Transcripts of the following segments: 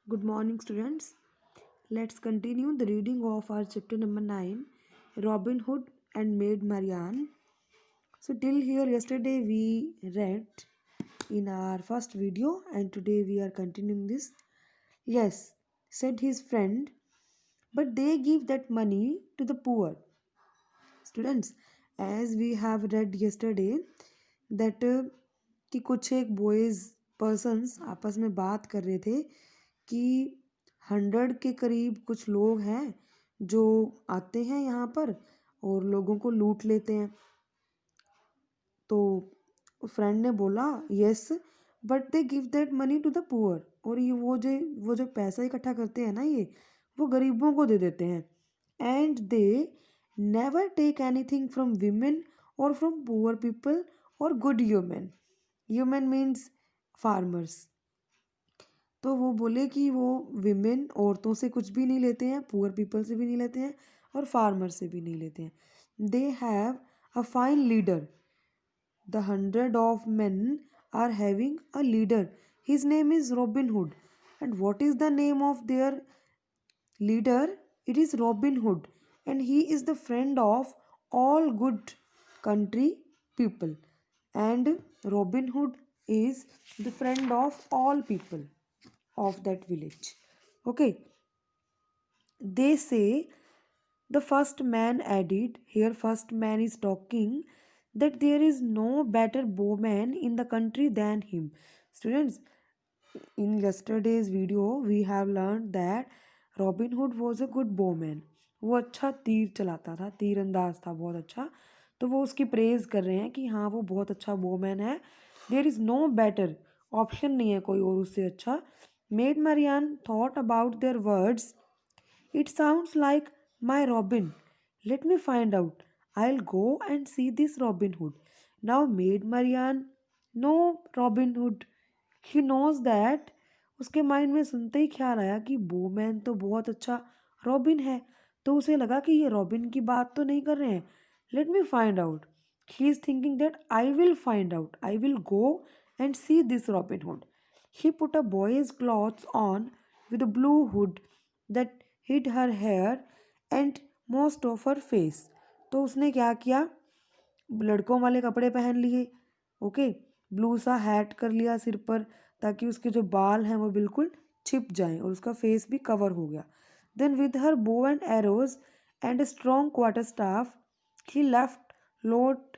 Good morning, students. Let's continue the reading of our chapter number 9, Robin Hood and Maid Marianne. So, till here, yesterday we read in our first video, and today we are continuing this. Yes, said his friend, but they give that money to the poor. Students, as we have read yesterday, that कि कुछ एक boys persons आपस में बात कर रहे थे कि 100 के करीब कुछ लोग हैं जो आते हैं यहाँ पर और लोगों को लूट लेते हैं। तो फ्रेंड ने बोला yes, but they give that money to the poor. और ये वो जो पैसा इकट्ठा करते हैं ना, ये वो गरीबों को दे देते हैं। And they never take anything from women और फ्रॉम पुअर पीपल और good human. Human means farmers. तो वो बोले कि वो विमेन औरतों से कुछ भी नहीं लेते हैं, पुअर पीपल से भी नहीं लेते हैं और फार्मर से भी नहीं लेते हैं। They have a fine leader. The 100 of men are having a leader. His name is Robin Hood. And what is the name of their leader? It is Robin Hood. And he is the friend of all good country people. And Robin Hood is the friend of all people of that village. Okay. They say the first man added, here first man is talking, that there is no better bowman in the country than him. Students, in yesterday's video we have learned that Robin Hood was a good bowman. वो अच्छा तीर चलाता था, तीरंदाज था बहुत अच्छा। तो वो उसकी प्रेज कर रहे हैं कि हाँ वो बहुत अच्छा बोमैन है। There is no better, option नहीं है कोई और उससे अच्छा। Maid Marian thought about their words, it sounds like my Robin. Let me find out. I'll go and see this Robin Hood. Now, Maid Marianne, no Robin Hood. She knows that. उसके mind में सुनते ही ख्याल आया कि Bowman तो बहुत अच्छा robin है। तो उसे लगा कि ये रॉबिन की बात तो नहीं कर रहे हैं। Let me find out. She is thinking that I will find out, I will go and see this robin hood. She put a boy's clothes on with a blue hood that hid her hair and most of her face. तो उसने क्या किया, लड़कों वाले कपड़े पहन लिए। Okay, blue सा हैट कर लिया सिर पर ताकि उसके जो बाल हैं वो बिल्कुल छिप जाएं और उसका फेस भी कवर हो गया। Then with her bow and arrows and strong quarterstaff he left lord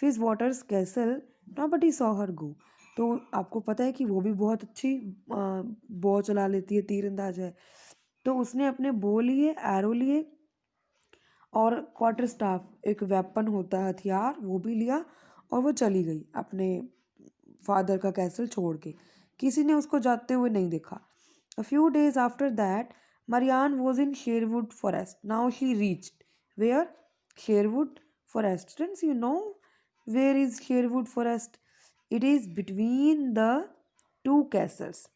Fitzwater's castle. Nobody saw her go. तो आपको पता है कि वो भी बहुत अच्छी बो चला लेती है, तीरंदाज है। तो उसने अपने बो लिए, एरो लिए और क्वार्टर स्टाफ एक वेपन होता है, हथियार, वो भी लिया और वो चली गई अपने फादर का कैसल छोड़ के। किसी ने उसको जाते हुए नहीं देखा। A few days after that Marian was in Sherwood Forest. Now she reached where? Sherwood Forest. Students, you know where is Sherwood Forest? It is between the two castles,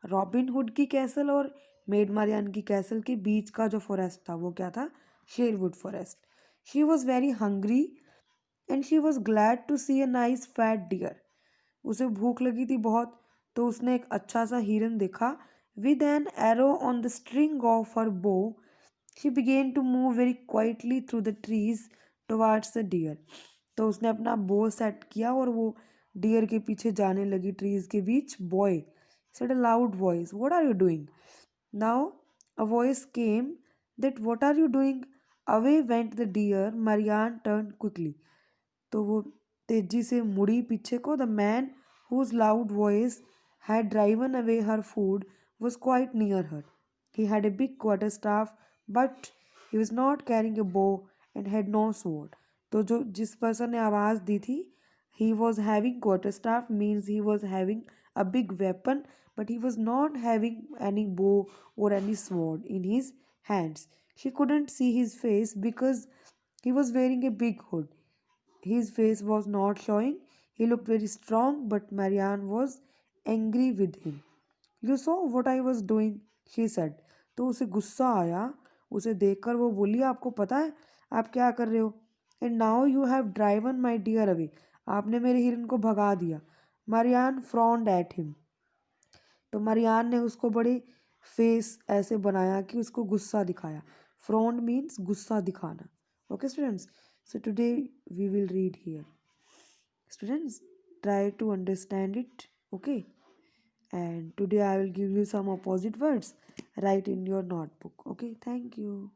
Robin Hood की castle और maid Marian की castle के बीच का जो forest था वो क्या था? Sherwood Forest. She was very hungry and she was glad to see a nice fat deer. उसे भूख लगी थी बहुत, तो उसने एक अच्छा सा हिरन देखा. With an arrow on the string of her bow she began to move very quietly through the trees towards the deer. तो उसने अपना बो सेट किया और वो डियर के पीछे जाने लगी ट्रीज के बीच. Boy said a loud voice, what are you doing? Now a voice came that what are you doing? Away went the deer. Marianne turned quickly. तो वो तेजी से मुड़ी पीछे को. The man whose loud voice had driven away her food was quite near her. He had a big quarterstaff, but he was not carrying a bow and had no sword. तो जो जिस पर्सन ने आवाज़ दी थी, he was having quarterstaff means he was having a big weapon, but he was not having any bow or any sword in his hands. She couldn't see his face because he was wearing a big hood. His face was not showing. He looked very strong, but Marianne was angry with him. You saw what I was doing, she said. तो उसे गुस्सा आया. उसे देखकर वो बोली, आपको पता है आप क्या कर रहे हो? And now you have driven my deer away. आपने मेरे हिरन को भगा दिया. Marian frowned at him. तो मरियान ने उसको बड़ी फेस ऐसे बनाया कि उसको गुस्सा दिखाया. फ्रॉन्ड मीन्स गुस्सा दिखाना. Okay, students. So today we will read here. Students, try to understand it. Okay. And today I will give you some opposite words. Write in your notebook. Okay. Thank you.